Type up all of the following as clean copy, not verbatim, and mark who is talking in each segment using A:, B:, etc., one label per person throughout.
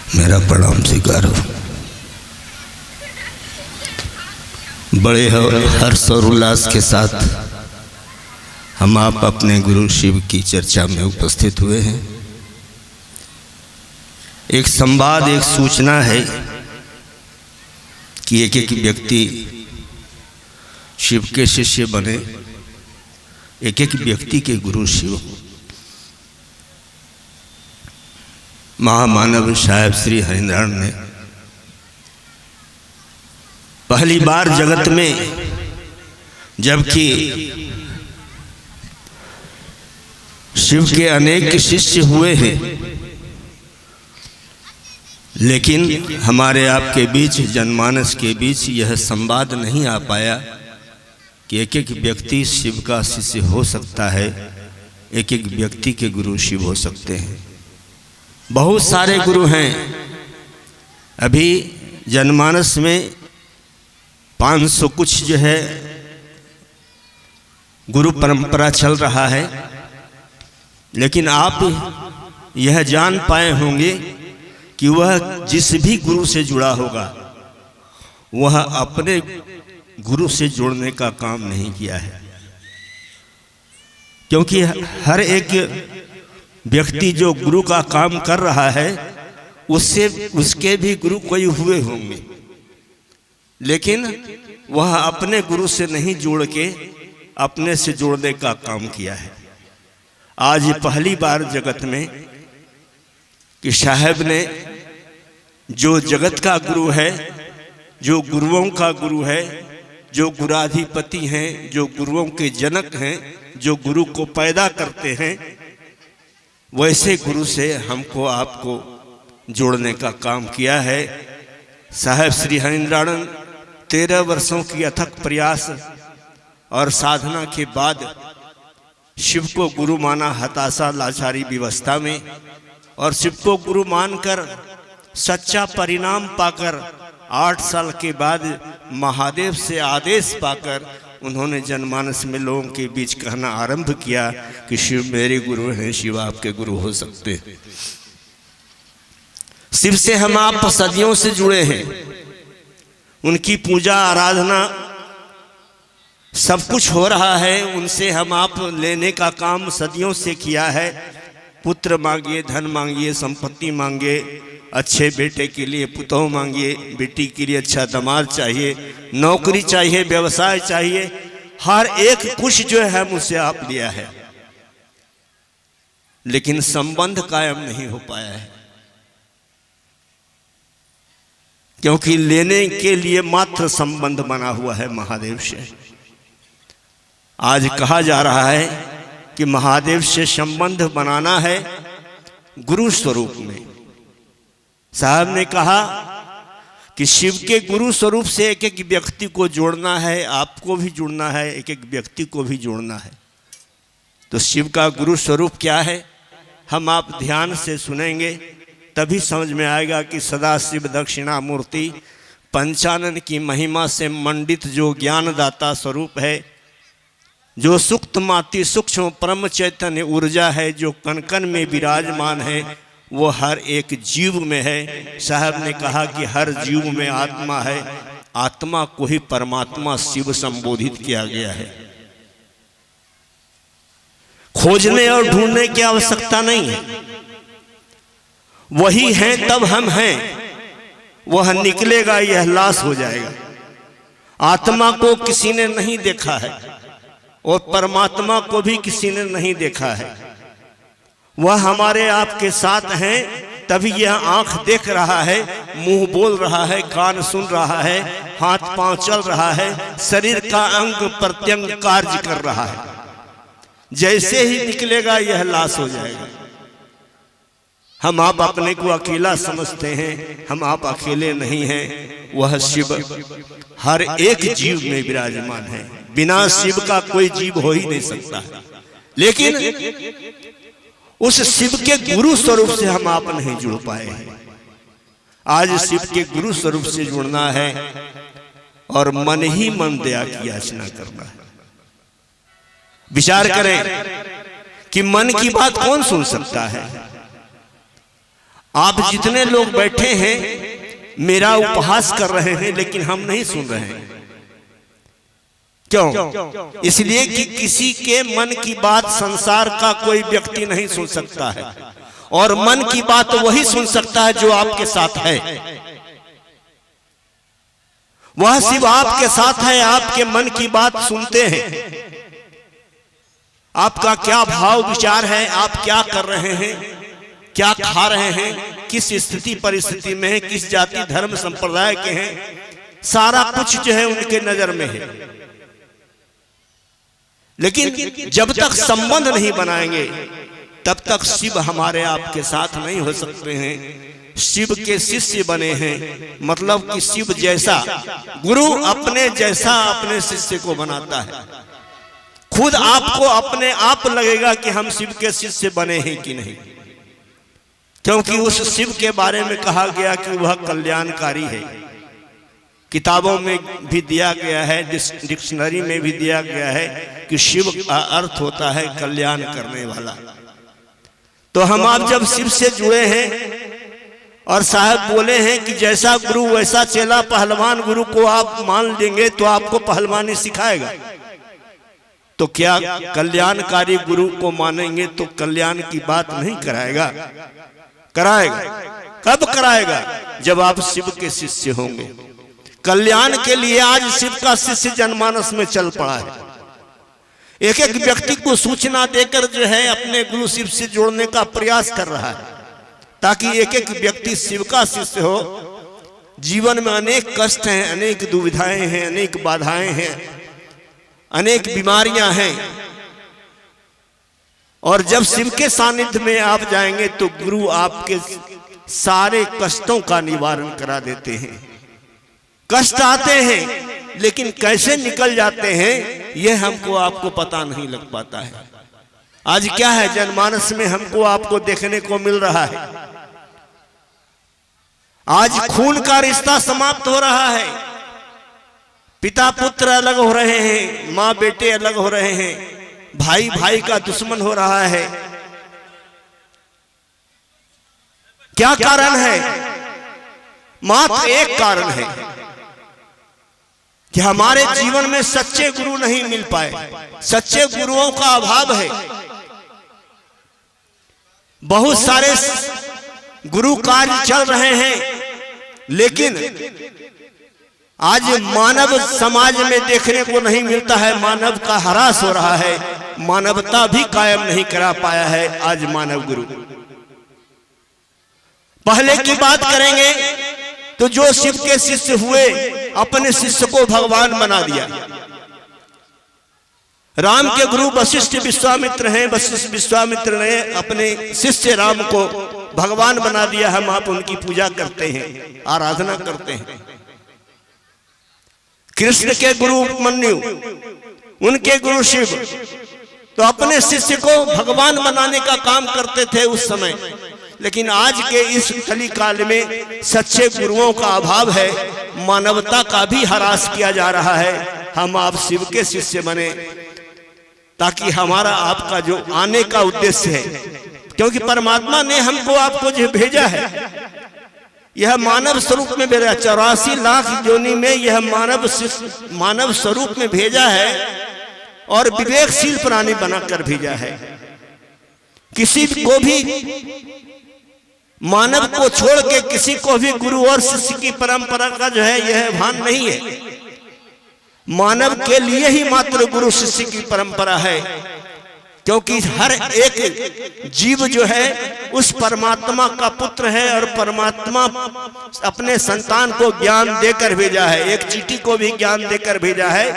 A: मेरा प्रणाम स्वीकार हो। बड़े हर्ष और उल्लास के साथ हम आप अपने गुरु शिव की चर्चा में उपस्थित हुए हैं। एक संवाद, एक सूचना है कि एक एक व्यक्ति शिव के शिष्य बने, एक एक व्यक्ति के गुरु शिव। महामानव साहेब श्री हरिनारायण ने पहली बार जगत में, जबकि शिव के अनेक शिष्य हुए हैं, लेकिन हमारे आपके बीच, जनमानस के बीच यह संवाद नहीं आ पाया कि एक एक व्यक्ति शिव का शिष्य हो सकता है, एक एक व्यक्ति के गुरु शिव हो सकते हैं। बहुत सारे गुरु हैं। अभी जनमानस में 500 कुछ जो है गुरु परंपरा चल रहा है, लेकिन आप यह जान पाए होंगे कि वह जिस भी गुरु से जुड़ा होगा वह अपने गुरु से जोड़ने का काम नहीं किया है, क्योंकि हर एक व्यक्ति जो गुरु का काम कर रहा है उसके भी गुरु कोई हुए होंगे, लेकिन वह अपने गुरु से नहीं जोड़ के अपने से जोड़ने का काम किया है। आज पहली बार जगत में कि साहब ने, जो जगत का गुरु है, जो गुरुओं का गुरु है, जो गुराधिपति हैं, जो गुरुओं के जनक हैं, जो गुरु को पैदा करते हैं, वैसे गुरु से हमको आपको जोड़ने का काम किया है। साहेब श्री हरिनारायण 13 वर्षों की अथक प्रयास और साधना के बाद शिव को गुरु माना हताशा लाचारी व्यवस्था में, और शिव को गुरु मानकर सच्चा परिणाम पाकर 8 साल के बाद महादेव से आदेश पाकर उन्होंने जनमानस में लोगों के बीच कहना आरंभ किया कि शिव मेरे गुरु हैं, शिव आपके गुरु हो सकते हैं। शिव से हम आप सदियों से जुड़े हैं, उनकी पूजा आराधना सब कुछ हो रहा है, उनसे हम आप लेने का काम सदियों से किया है। पुत्र मांगिए, धन मांगिए, संपत्ति मांगिए, अच्छे बेटे के लिए पुतोह मांगिए, बेटी के लिए अच्छा दामाद चाहिए, नौकरी चाहिए, व्यवसाय चाहिए, हर एक कुछ जो है मुझसे आप लिया है, लेकिन संबंध कायम नहीं हो पाया है, क्योंकि लेने के लिए मात्र संबंध बना हुआ है महादेव से। आज कहा जा रहा है कि महादेव से संबंध बनाना है गुरु स्वरूप में। साहब ने कहा कि शिव के गुरु स्वरूप से एक एक व्यक्ति को जोड़ना है, आपको भी जुड़ना है, एक एक व्यक्ति को भी जोड़ना है। तो शिव का गुरु स्वरूप क्या है, हम आप ध्यान से सुनेंगे तभी समझ में आएगा कि सदा शिव दक्षिणामूर्ति पंचानन की महिमा से मंडित जो ज्ञानदाता स्वरूप है, जो सुक्त माति सूक्ष्म परम चैतन्य ऊर्जा है, जो कण कण में विराजमान है, वो हर एक जीव में है। साहब ने कहा कि हर जीव में आत्मा है, आत्मा को ही परमात्मा शिव संबोधित किया गया है। खोजने और ढूंढने की आवश्यकता नहीं है, वही है तब हम हैं, वह निकलेगा यह लाश हो जाएगा। आत्मा को किसी ने नहीं देखा है और परमात्मा को भी किसी ने नहीं देखा है, वह हमारे आपके साथ हैं, तभी यह आंख देख रहा है, मुंह बोल रहा है, कान सुन रहा है, हाथ पांव चल रहा है, शरीर का अंग प्रत्यंग कार्य कर रहा है। जैसे ही निकलेगा यह लाश हो जाएगा। हम आप अपने को अकेला समझते हैं, हम आप अकेले नहीं हैं, वह शिव हर एक जीव में विराजमान है। बिना शिव का कोई जीव हो ही नहीं सकता है, लेकिन उस शिव के गुरु स्वरूप से हम आप नहीं जुड़ पाए हैं। आज शिव के गुरु स्वरूप से जुड़ना है और मन ही मन दया की याचना करना है। विचार करें कि मन की बात कौन सुन सकता है। आप जितने लोग बैठे हैं मेरा उपहास कर रहे हैं, लेकिन हम नहीं सुन रहे हैं। क्यों? इसलिए कि किसी के मन की बात संसार का कोई व्यक्ति नहीं सुन सकता है, और मन की बात वही सुन सकता है जो आपके साथ है। वह सिर्फ आपके साथ है, आपके मन की बात सुनते हैं। आपका क्या भाव विचार है, आप क्या कर रहे हैं, क्या खा रहे हैं, किस स्थिति परिस्थिति में है, किस जाति धर्म संप्रदाय के हैं, सारा कुछ जो है उनके नजर में है। लेकिन जब तक संबंध नहीं बनाएंगे तब तक शिव हमारे आपके साथ नहीं हो सकते हैं। शिव के शिष्य बने हैं, मतलब कि शिव जैसा गुरु अपने जैसा अपने शिष्य को बनाता है। खुद आपको अपने आप लगेगा कि हम शिव के शिष्य बने हैं कि नहीं, क्योंकि उस शिव के बारे में कहा गया कि वह कल्याणकारी है। किताबों में भी दिया गया है, डिक्शनरी में भी दिया गया है कि शिव का अर्थ होता है कल्याण करने वाला। तो हम आप जब शिव से जुड़े हैं और साहब बोले हैं कि जैसा गुरु वैसा चेला, पहलवान गुरु को आप मान लेंगे तो आपको पहलवानी सिखाएगा। तो क्या कल्याणकारी गुरु को मानेंगे तो कल्याण की बात नहीं कराएगा? कराएगा। कब कराएगा? जब आप शिव के शिष्य होंगे। कल्याण के लिए आज शिव का शिष्य जनमानस में चल पड़ा है। एक एक व्यक्ति को सूचना देकर जो है अपने गुरु शिव से जोड़ने का प्रयास कर रहा है, ताकि एक एक व्यक्ति शिव का शिष्य हो। जीवन में अनेक कष्ट हैं, अनेक दुविधाएं हैं, अनेक बाधाएं हैं, अनेक बीमारियां हैं, और जब शिव के सानिध्य में आप जाएंगे तो गुरु आपके सारे कष्टों का निवारण करा देते हैं। कष्ट आते हैं लेकिन कैसे निकल जाते हैं यह हमको आपको पता नहीं लग पाता है। आज क्या है जनमानस में हमको आपको देखने को मिल रहा है, आज खून का रिश्ता समाप्त हो रहा है। पिता पुत्र अलग हो रहे हैं, माँ बेटे अलग हो रहे हैं, भाई भाई का दुश्मन हो रहा है। क्या कारण है? मात्र एक कारण है कि हमारे जीवन में सच्चे गुरु नहीं मिल पाए, सच्चे गुरुओं का अभाव है। बहुत सारे गुरु कार्य चल रहे हैं, लेकिन आज मानव समाज में देखने को नहीं मिलता है। मानव का ह्रास हो रहा है, मानवता भी कायम नहीं करा पाया है आज मानव गुरु। पहले की बात करेंगे तो जो शिव के शिष्य हुए अपने शिष्य को भगवान बना दिया। राम के गुरु वशिष्ठ विश्वामित्र हैं, वशिष्ठ विश्वामित्र ने अपने शिष्य राम को भगवान बना दिया। हम आप उनकी पूजा करते हैं, आराधना करते हैं। कृष्ण के गुरु उपमन्यु, उनके गुरु शिव तो अपने शिष्य को भगवान बनाने का काम करते थे उस समय। लेकिन आज के इस कली काल में सच्चे गुरुओं का अभाव है, मानवता का भी ह्रास किया जा रहा है। हम आप शिव के शिष्य बने ताकि हमारा आपका जो आने का उद्देश्य है, क्योंकि परमात्मा ने हमको आपको जो भेजा है यह मानव स्वरूप में भेजा। 84 लाख योनि में यह मानव स्वरूप में भेजा है और विवेकशील प्राणी बनाकर भेजा है। किसी को भी मानव को छोड़ के किसी को भी गुरु और शिष्य की परंपरा का जो है यह भान नहीं है। मानव के लिए ही मात्र गुरु शिष्य की परंपरा है, क्योंकि हर एक जीव जो है उस परमात्मा का पुत्र है और परमात्मा अपने संतान को ज्ञान देकर भेजा है। एक चींटी को भी ज्ञान देकर भेजा है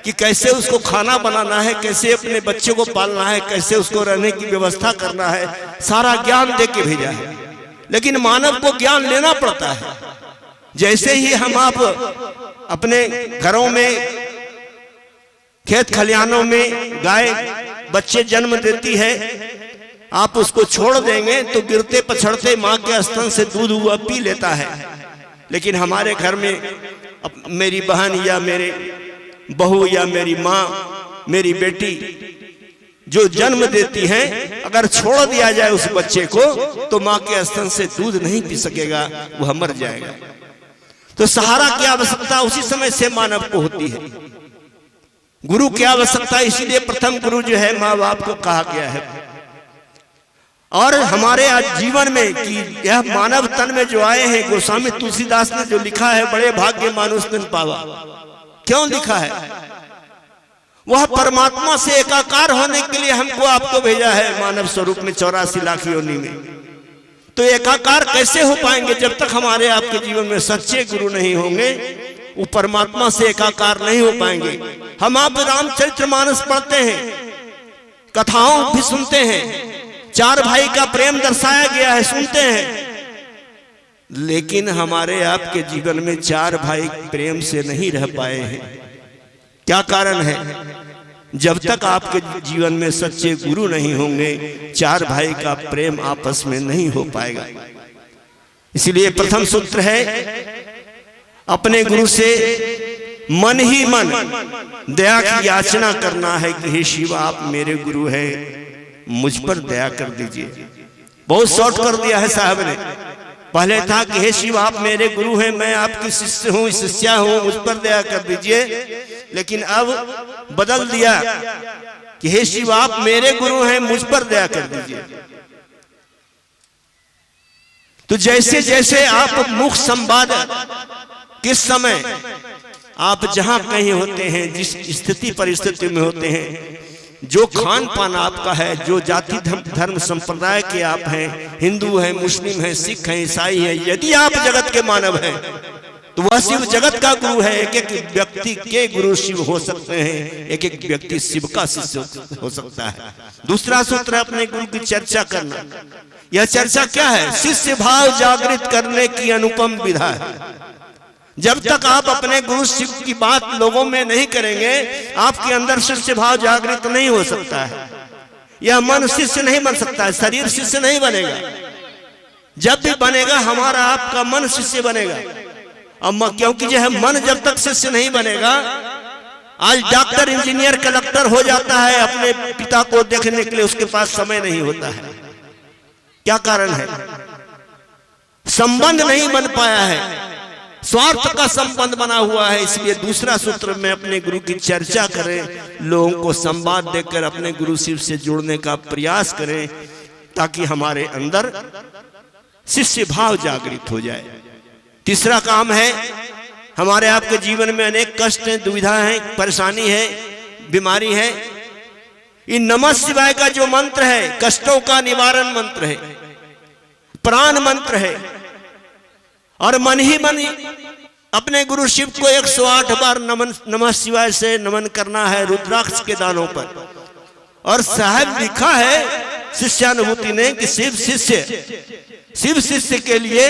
A: कि कैसे उसको खाना बनाना है, कैसे अपने बच्चे को पालना है, कैसे उसको रहने की व्यवस्था करना है, सारा ज्ञान देके भेजा है। लेकिन मानव को ज्ञान लेना पड़ता है। जैसे ही हम आप अपने घरों में, खेत खलिहानों में गाय बच्चे जन्म देती है, आप उसको छोड़ देंगे तो गिरते पछड़ते माँ के स्तन से दूध हुआ पी लेता है। लेकिन हमारे घर में मेरी बहन या मेरे बहू या मेरी माँ, मेरी बेटी जो जन्म देती हैं, अगर छोड़ दिया जाए उस बच्चे को तो माँ के स्तन से दूध नहीं पी सकेगा, वह मर जाएगा। तो सहारा की आवश्यकता उसी समय से मानव को होती है, गुरु की आवश्यकता। इसीलिए प्रथम गुरु जो है माँ बाप को कहा गया है। और हमारे आज जीवन में कि यह मानव तन में जो आए हैं, गोस्वामी तुलसीदास ने जो लिखा है, बड़े भाग्य मानुष तन पावा, क्यों लिखा है? वह परमात्मा से एकाकार होने के लिए हमको आपको भेजा है मानव स्वरूप में 84 लाख योनि में। तो एकाकार कैसे हो पाएंगे जब तक हमारे आपके जीवन में सच्चे गुरु नहीं होंगे? वो परमात्मा से एकाकार नहीं हो पाएंगे। हम आप रामचरितमानस पढ़ते हैं, कथाओं भी सुनते हैं, 4 भाई का प्रेम दर्शाया गया है, सुनते हैं, लेकिन हमारे आपके जीवन में 4 भाई प्रेम से नहीं रह पाए हैं। क्या कारण है? जब तक आपके जीवन में सच्चे गुरु नहीं होंगे, 4 भाई का प्रेम आपस में नहीं हो पाएगा। इसलिए प्रथम सूत्र है, अपने गुरु से मन ही मन दया की याचना करना है कि हे शिव, आप मेरे गुरु हैं, मुझ पर दया कर दीजिए। बहुत शॉर्ट कर दिया है साहब ने। पहले था कि हे शिव, आप मेरे गुरु हैं, मैं आपकी शिष्य हूं, शिष्या हूं, मुझ पर दया कर दीजिए। लेकिन अब बदल दिया कि हे शिव, आप मेरे गुरु हैं, मुझ पर दया कर दीजिए। तो जैसे जैसे आप मुख संवाद किस समय आप जहां कहीं होते हैं, जिस स्थिति परिस्थिति में होते हैं, जो खान पान आपका है, जो जाति धर्म संप्रदाय के आप हैं, हिंदू हैं, मुस्लिम हैं, सिख हैं, ईसाई हैं, यदि आप जगत के मानव हैं तो वह शिव जगत का गुरु है। एक एक व्यक्ति के गुरु शिव हो सकते हैं, एक एक व्यक्ति शिव का शिष्य हो सकता है। दूसरा सूत्र है अपने गुरु की चर्चा करना। यह चर्चा क्या है? शिष्य भाव जागृत करने की अनुपम विधा है। जब तक आप अपने गुरु शिव की बात लोगों में नहीं करेंगे, आपके अंदर शिष्य भाव जागृत नहीं हो सकता है। यह मन शिष्य नहीं बन सकता है, शरीर शिष्य नहीं बनेगा। जब भी बनेगा हमारा आपका मन शिष्य बनेगा। अब क्योंकि जो है मन जब तक शिष्य नहीं बनेगा, आज डॉक्टर इंजीनियर कलेक्टर हो जाता है, अपने पिता को देखने के लिए उसके पास समय नहीं होता है। क्या कारण है? संबंध नहीं बन पाया है, स्वार्थ का संबंध बना हुआ है। इसलिए दूसरा सूत्र में अपने गुरु की चर्चा करें, लोगों को संवाद देकर अपने गुरु शिव से जुड़ने का प्रयास करें, ताकि हमारे अंदर शिष्य भाव जागृत हो जाए। तीसरा काम है, हमारे आपके जीवन में अनेक कष्ट हैं, दुविधा है, परेशानी है, बीमारी है। इन नमः शिवाय का जो मंत्र है, कष्टों का निवारण मंत्र है, प्राण मंत्र है। और मन ही मन अपने गुरु शिव को 108 बार नमः शिवाय से नमन करना है रुद्राक्ष के दानों पर। और साहब लिखा है शिष्यानुभूति ने कि शिव शिष्य के लिए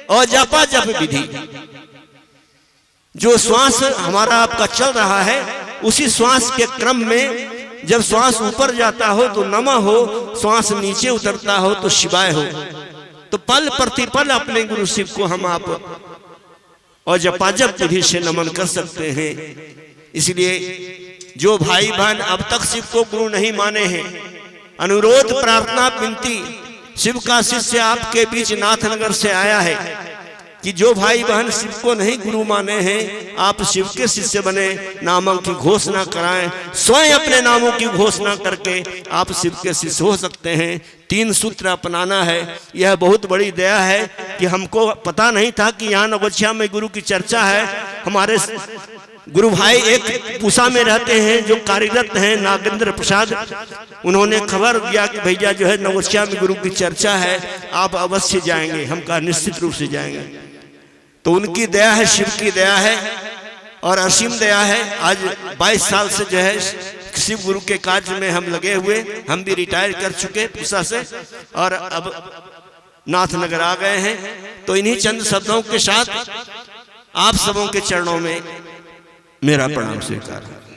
A: और जपा जप विधि, जो श्वास हमारा आपका चल रहा है, उसी श्वास के क्रम में जब श्वास ऊपर जाता हो तो नमः हो, श्वास नीचे उतरता हो तो शिवाय हो। तो पल प्रतिपल अपने गुरु शिव को हम आप और जपाजप विधि से नमन कर सकते हैं। इसलिए जो भाई बहन अब तक शिव को गुरु नहीं माने हैं, अनुरोध प्रार्थना विनती, शिव का शिष्य आपके बीच नाथनगर से आया है कि जो भाई बहन शिव को नहीं गुरु माने हैं, आप शिव के शिष्य बने, नामों की घोषणा कराएं, स्वयं अपने नामों की घोषणा करके आप शिव के शिष्य हो सकते हैं। 3 सूत्र अपनाना है। यह बहुत बड़ी दया है कि हमको पता नहीं था कि यहाँ नगोछिया में गुरु की चर्चा है। हमारे गुरु भाई एक पूसा में रहते हैं जो कार्यरत हैं, नागेंद्र प्रसाद, उन्होंने खबर दिया कि भैया जो है नगोछिया में गुरु की चर्चा है, आप अवश्य जाएंगे। हम कहा निश्चित रूप से जाएंगे। तो उनकी दया है, शिव की दया है और असीम दया है। आज 22 साल से जो है शिव गुरु के कार्य में हम लगे हुए, हम भी रिटायर कर चुके पूसा से और अब नाथनगर आ गए हैं। तो इन्हीं चंद शब्दों के साथ आप सबों के चरणों में मेरा प्रणाम स्वीकार है।